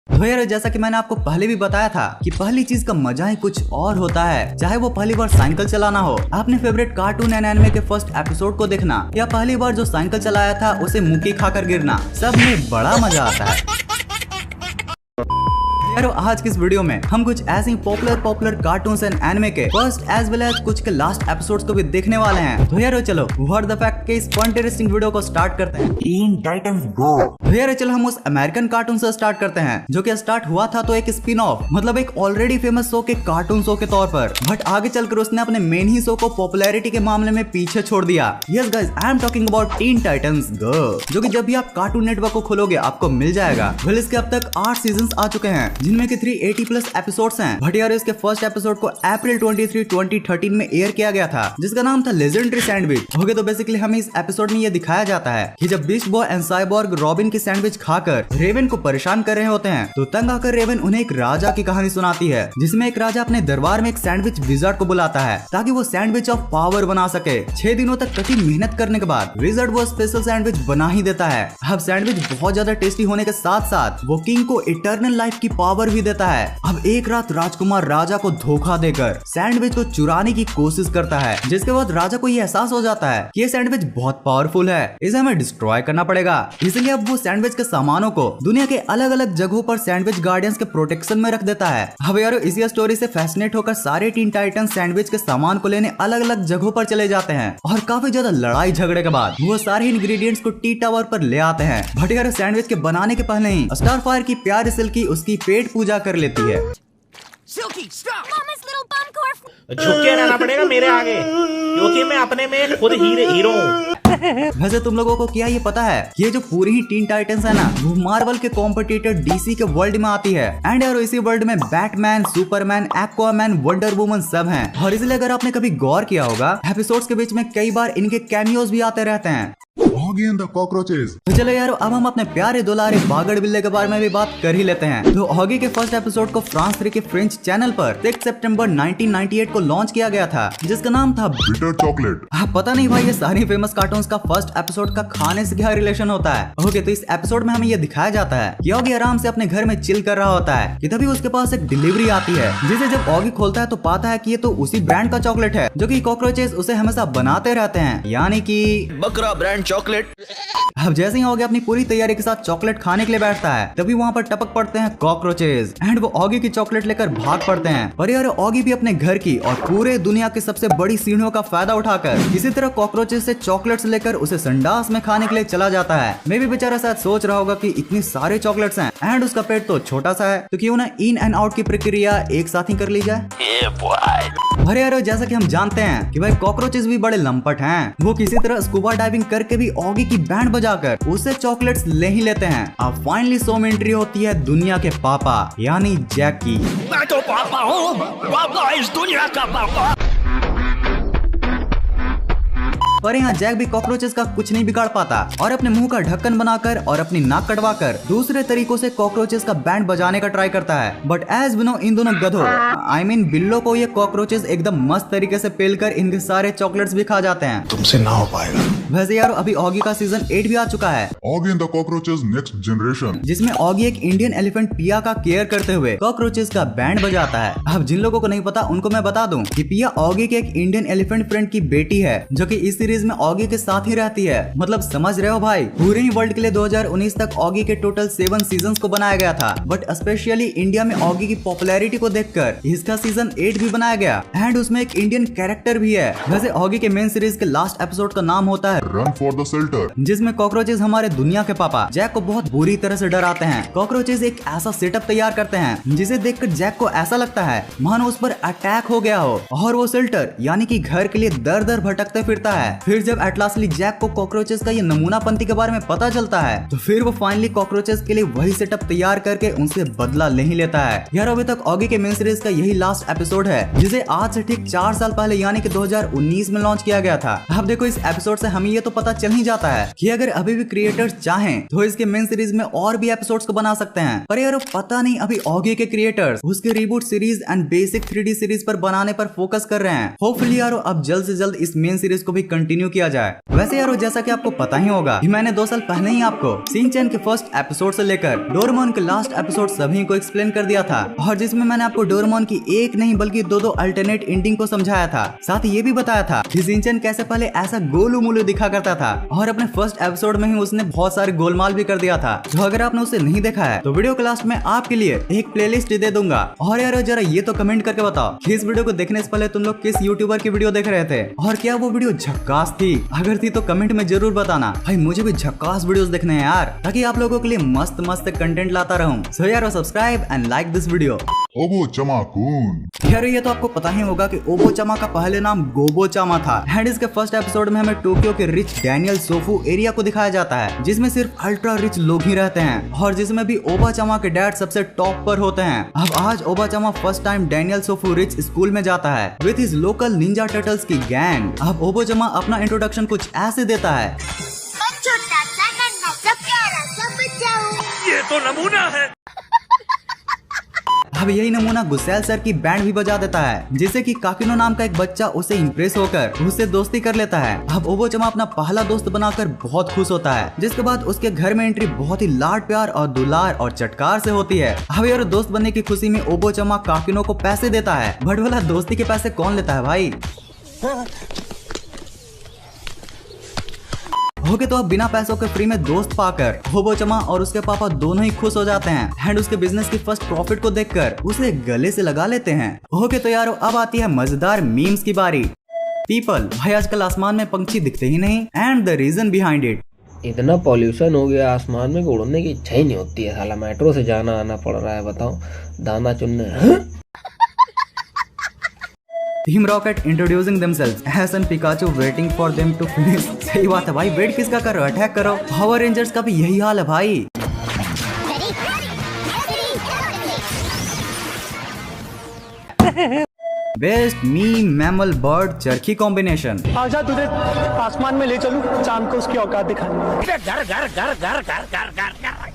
तो यार जैसा कि मैंने आपको पहले भी बताया था कि पहली चीज का मजा ही कुछ और होता है, चाहे वो पहली बार साइकिल चलाना हो, अपने फेवरेट कार्टून एंड एनिमे के फर्स्ट एपिसोड को देखना, या पहली बार जो साइकिल चलाया था उसे मुक्की खाकर गिरना, सब में बड़ा मजा आता है। यारो आज की इस वीडियो में हम कुछ ऐसे पॉपुलर कार्टून्स एंड एनिमे के फर्स्ट एज वेल एज कुछ के लास्ट एपिसोड्स को भी देखने वाले हैं। तो यारो चलो व्हाट द फैक्ट के इस इंटरेस्टिंग वीडियो को स्टार्ट करते हैं। टीन टाइटंस गो। तो यारो चलो हम उस अमेरिकन कार्टून से स्टार्ट करते हैं जो कि स्टार्ट हुआ था तो एक स्पिन ऑफ, मतलब एक ऑलरेडी फेमस शो के कार्टून शो के तौर पर, बट आगे चलकर उसने अपने मेन ही शो को पॉपुलैरिटी के मामले में पीछे छोड़ दिया। Yes guys, I am talking about Teen Titans गो, जो कि जब भी आप कार्टून नेटवर्क को खोलोगे आपको मिल जाएगा। वेल इसके अब तक 8 सीजन आ चुके हैं जिनमें की 380+ एपिसोड्स हैं। बट यार इसके फर्स्ट एपिसोड को अप्रैल 23, 2013 में एयर किया गया था जिसका नाम था लेजेंडरी सैंडविच। ओके, तो बेसिकली हमें इस एपिसोड में ये दिखाया जाता है कि जब beast boy and cyborg robin की सैंडविच खाकर रेवन को परेशान कर रहे होते हैं तो तंग आकर रेवन उन्हें एक राजा की कहानी सुनाती है, जिसमें एक राजा अपने दरबार में एक सैंडविच विजार्ड को बुलाता है ताकि वो सैंडविच ऑफ पावर बना सके। 6 दिनों तक कठिन मेहनत करने के बाद विजार्ड वो स्पेशल सैंडविच बना ही देता है। अब सैंडविच बहुत ज्यादा टेस्टी होने के साथ साथ वो किंग को इटर्नल लाइफ की पावर भी देता है। अब एक रात राजकुमार राजा को धोखा देकर सैंडविच को चुराने की कोशिश करता है, जिसके बाद राजा को ये एहसास हो जाता है कि ये सैंडविच बहुत पावरफुल है, इसे हमें डिस्ट्रॉय करना पड़ेगा। इसलिए अब वो सैंडविच के सामानों को दुनिया के अलग अलग जगहों पर सैंडविच गार्डियंस के प्रोटेक्शन में रख देता है। अब यार इसी स्टोरी से फैसिनेट होकर सारे टीन टाइटन सैंडविच के सामान को लेने अलग अलग जगहों पर चले जाते हैं और काफी ज्यादा लड़ाई झगड़े के बाद वो सारे इंग्रेडिएंट्स को टी टावर पर ले आते हैं। बट यार सैंडविच के बनाने के पहले ही स्टारफायर की प्यारी सिल्की उसकी पेट पूजा कर लेती है। Silky, stop! Mama's little bum core. झुक के रहना पड़ेगा मेरे आगे क्योंकि मैं अपने में खुद हीरो हूँ। वैसे तुम लोगों को क्या ये पता है कि ये जो पूरी ही टीन टाइटंस है ना वो मार्वल के कॉम्पिटिटर डीसी के वर्ल्ड में आती है। एंड यार इसी वर्ल्ड में Batman, Superman, Aquaman, wonder woman सब हैं। और इसलिए अगर आपने कभी गौर किया होगा एपिसोड्स के बीच में कई बार इनके कैमियोज भी आते रहते हैं। Oggy and the cockroaches. तो चलो यार अब हम अपने प्यारे दुलारे बागड़ बिल्ले के बारे में भी बात कर ही लेते हैं। तो ऑगी के फर्स्ट एपिसोड को फ्रांस 3 के फ्रेंच चैनल पर 6 सितंबर 1998 को लॉन्च किया गया था जिसका नाम था बिटर चॉकलेट। पता नहीं भाई ये सारी फेमस कार्टून्स का फर्स्ट एपिसोड का खाने से क्या रिलेशन होता है। ओके, तो इस एपिसोड में हमें ये दिखाया जाता है कि ऑगी आराम से अपने घर में चिल कर रहा होता है कि तभी उसके पास एक डिलीवरी आती है, जिसे जब ऑगी खोलता है तो पाता है कि ये तो उसी ब्रांड का चॉकलेट है जो कि कॉकरोचेस उसे हमेशा बनाते रहते हैं, यानी कि बकरा ब्रांड चॉकलेट। अब जैसे ही ऑगी अपनी पूरी तैयारी के साथ चॉकलेट खाने के लिए बैठता है तभी वहाँ पर टपक पड़ते हैं कॉकरोचेस एंड वो ऑगी की चॉकलेट लेकर भाग पड़ते हैं। पर यार ऑगी भी अपने घर की और पूरे दुनिया की सबसे बड़ी सीढ़ियों का फायदा उठाकर इसी तरह कॉकरोचेस से चॉकलेट्स लेकर उसे संडास में खाने के लिए चला जाता है। मैं भी बेचारा शायद सोच रहा होगा कि इतनी सारे चॉकलेट्स हैं एंड उसका पेट तो छोटा सा है, तो क्यों ना इन एंड आउट की प्रक्रिया एक साथ ही कर ली जाए। अरे यार जैसा कि हम जानते हैं कि भाई कॉकरोचेस भी बड़े लंपट हैं, वो किसी तरह स्कूबा डाइविंग करके भी ऑगी की बैंड बजाकर उससे चॉकलेट्स ले ही लेते हैं। अब फाइनली शो में एंट्री होती है दुनिया के पापा यानी जैक की। मैं तो पापा हूँ, पापा इस दुनिया का पापा। पर यहाँ जैक भी कॉकरोचेस का कुछ नहीं बिगाड़ पाता और अपने मुंह का ढक्कन बनाकर और अपनी नाक कटवाकर दूसरे तरीकों से कॉकरोचेस का बैंड बजाने का ट्राई करता है। बट एज वी नो इन दोनों गधों आई मीन बिल्लो को ये कॉकरोचेस एकदम मस्त तरीके से पेलकर इनके सारे चॉकलेट्स भी खा जाते हैं। तुमसे ना हो पाएगा। वैसे यार अभी ऑगी का सीजन 8 भी आ चुका है, Oggy and the cockroaches next generation, जिसमें ऑगी एक इंडियन एलिफेंट पिया का केयर करते हुए कॉकरोचेस का बैंड बजाता है। अब जिन लोगों को नहीं पता उनको मैं बता दूं कि पिया ऑगी के एक इंडियन एलिफेंट फ्रेंड की बेटी है जो कि इस सीरीज में ऑगी के साथ ही रहती है। मतलब समझ रहे हो भाई, पूरे ही वर्ल्ड के लिए 2019 तक ऑगी के टोटल 7 सीजन्स को बनाया गया था, बट स्पेशली इंडिया में ऑगी की पॉपुलैरिटी को देखकर इसका सीजन 8 भी बनाया गया एंड उसमें एक इंडियन कैरेक्टर भी है। वैसे ऑगी के मेन सीरीज के लास्ट एपिसोड का नाम होता है रन फॉर द शेल्टर, जिसमें कॉकरोचेस हमारे दुनिया के पापा जैक को बहुत बुरी तरह से डराते हैं। कॉकरोचेस एक ऐसा सेटअप तैयार करते हैं जिसे देखकर जैक को ऐसा लगता है मानो उस पर अटैक हो गया हो और वो शेल्टर यानी कि घर के लिए दर दर भटकते फिरता है। फिर जब एटलासली जैक को कॉकरोचेस का ये नमूनापंती के बारे में पता चलता है तो फिर वो फाइनली कॉकरोचेस के लिए वही सेटअप तैयार करके उनसे बदला ले ही लेता है। यार अभी तक ऑगी के मेन सीरीज का यही लास्ट एपिसोड है जिसे आज से ठीक 4 साल पहले यानी कि 2019 में लॉन्च किया गया था। अब देखो इस एपिसोड से हमें ये तो पता चल ही जाता है कि अगर अभी भी क्रिएटर्स चाहें तो इसके मेन सीरीज में और भी एपिसोड्स को बना सकते हैं। पर यार पता नहीं अभी ऑगी के क्रिएटर्स उसके reboot series and basic 3D series पर बनाने पर फोकस कर रहे हैं। होपफुली यार अब जल्द से जल्द इस मेन सीरीज को भी कंटिन्यू कंटिन्यू किया जाए। वैसे यारो जैसा कि आपको पता ही होगा कि मैंने 2 साल पहले ही आपको शिनचैन के फर्स्ट एपिसोड से लेकर डोरेमोन के लास्ट एपिसोड सभी को एक्सप्लेन कर दिया था, और जिसमें मैंने आपको डोरेमोन की एक नहीं बल्कि 2 अल्टरनेट एंडिंग को समझाया था। साथ ही ये भी बताया था कि शिनचैन कैसे पहले ऐसा गोलू मोलू दिखा करता था और अपने फर्स्ट एपिसोड में ही उसने बहुत सारे गोलमाल भी कर दिया था। तो अगर आपने उसे नहीं देखा है तो वीडियो के लास्ट में आपके लिए एक प्लेलिस्ट दे दूंगा। और यार जरा ये तो कमेंट करके बताओ कि इस वीडियो को देखने से पहले तुम लोग किस यूट्यूबर की वीडियो देख रहे थे और क्या वो वीडियो झक्कास थी। अगर थी तो कमेंट में जरूर बताना भाई, मुझे भी झक्कास वीडियोस देखने हैं यार, ताकि आप लोगों के लिए मस्त मस्त कंटेंट लाता रहूं। सो यार subscribe and like this video. ओबो चमाकून। यार ये तो आपको पता ही होगा कि ओबो चामा का पहले नाम गोबो चामा था। एंड इसके फर्स्ट एपिसोड में हमें टोक्यो के रिच डैनियल सोफू एरिया को दिखाया जाता है, जिसमें सिर्फ अल्ट्रा रिच लोग ही रहते हैं और जिसमें भी ओबा चामा के डैड सबसे टॉप पर होते हैं। अब आज ओबा चामा फर्स्ट टाइम डैनियल सोफू रिच स्कूल में जाता है with his local ninja turtles की गैंग। अब ओबो चामा अपना इंट्रोडक्शन कुछ ऐसे देता है। छोटा सा नन्हा सा प्यारा सा बच्चा हूँ। ये तो नमूना है। अब यही नमूना गुस्सैल सर की बैंड भी बजा देता है, जिससे कि काकिनो नाम का एक बच्चा उसे इम्प्रेस होकर उससे दोस्ती कर लेता है। अब ओबो चामा अपना पहला दोस्त बनाकर बहुत खुश होता है, जिसके बाद उसके घर में एंट्री बहुत ही लाड प्यार और दुलार और चटकार से होती है। अब यार दोस्त बनने की खुशी में ओबो चामा काकिनो को पैसे देता है, बट वाला दोस्ती के पैसे कौन लेता है भाई। ओके तो अब बिना पैसों के फ्री में दोस्त पाकर ओबो चामा और उसके पापा दोनों ही खुश हो जाते हैं एंड उसके बिजनेस की फर्स्ट प्रॉफिट को देखकर उसे गले से लगा लेते हैं। ओके तो यारो अब आती है मजेदार मीम्स की बारी। पीपल भाई आजकल आसमान में पंछी दिखते ही नहीं and the reason behind it. इतना पॉल्यूशन हो गया आसमान में कि उड़ने की इच्छा ही नहीं होती है। साला मेट्रो से जाना आना पड़ रहा है, बताओ दाना चुनने। Team Rocket introducing themselves as and Pikachu waiting for them to finish. सही बात है भाई, वेट किसका करो, अटैक करो। पावर रेंजर्स का भी यही हाल है भाई। बेस्ट मी मैमल बर्ड चरखी कॉम्बिनेशन। आजा तुझे आसमान में ले चलूं, चांद को उसकी औकात दिखानी। घर घर घर घर घर घर घर घर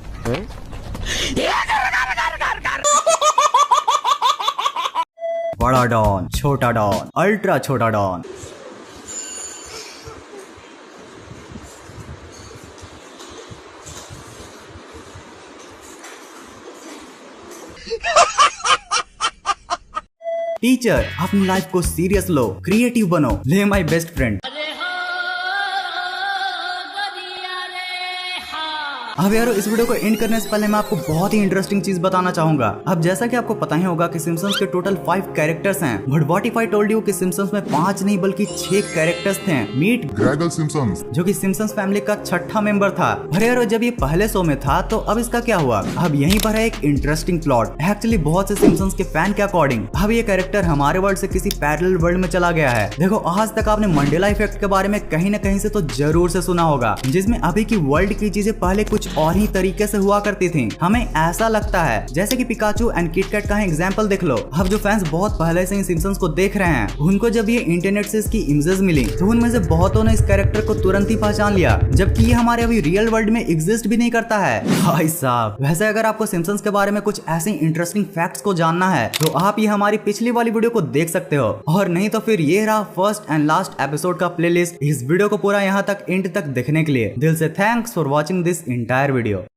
बड़ा डॉन, छोटा डॉन, अल्ट्रा छोटा डॉन। टीचर अपनी लाइफ को सीरियस लो, क्रिएटिव बनो, ले माई बेस्ट फ्रेंड। अब यारो इस वीडियो को एंड करने से पहले मैं आपको बहुत ही इंटरेस्टिंग चीज बताना चाहूंगा। अब जैसा कि आपको पता ही होगा कि सिम्पसन्स के टोटल 5 कैरेक्टर्स हैं, but what if I told you कि सिम्पसन्स में 5 नहीं बल्कि 6 कैरेक्टर्स थे। मीट ग्रेगल सिम्पसन्स, जो कि सिम्पसन्स फैमिली का 6ठा मेंबर था। अरे यारो जब ये पहले शो में था तो अब इसका क्या हुआ। अब यहीं पर है एक इंटरेस्टिंग प्लॉट। एक्चुअली बहुत से सिम्पसन्स के फैन के अकॉर्डिंग अब ये कैरेक्टर हमारे वर्ल्ड से किसी पैरेलल वर्ल्ड में चला गया है। देखो आज तक आपने मंडेला इफेक्ट के बारे में कहीं न कहीं से तो जरूर से सुना होगा, जिसमें अभी की वर्ल्ड की चीजें पहले कुछ और ही तरीके से हुआ करती थी। हमें ऐसा लगता है जैसे कि पिकाचू एंड किटकैट का एग्जांपल देख लो। अब जो फैंस बहुत पहले से ही सिम्पसन्स को देख रहे हैं, उनको जब ये इंटरनेट से इसकी इमेजेस मिली तो उनमें से बहुतों ने इस कैरेक्टर को तुरंत ही पहचान लिया, जबकि ये हमारे अभी रियल वर्ल्ड में एग्जिस्ट भी नहीं करता है। भाई साहब वैसे अगर आपको सिम्पसन्स के बारे में कुछ ऐसे इंटरेस्टिंग फैक्ट्स को जानना है तो आप ये हमारी पिछली वाली वीडियो को देख सकते हो, और नहीं तो फिर ये रहा फर्स्ट एंड लास्ट एपिसोड का प्लेलिस्ट। इस वीडियो को पूरा यहाँ तक एंड तक देखने के लिए दिल से thanks for watching this entire video.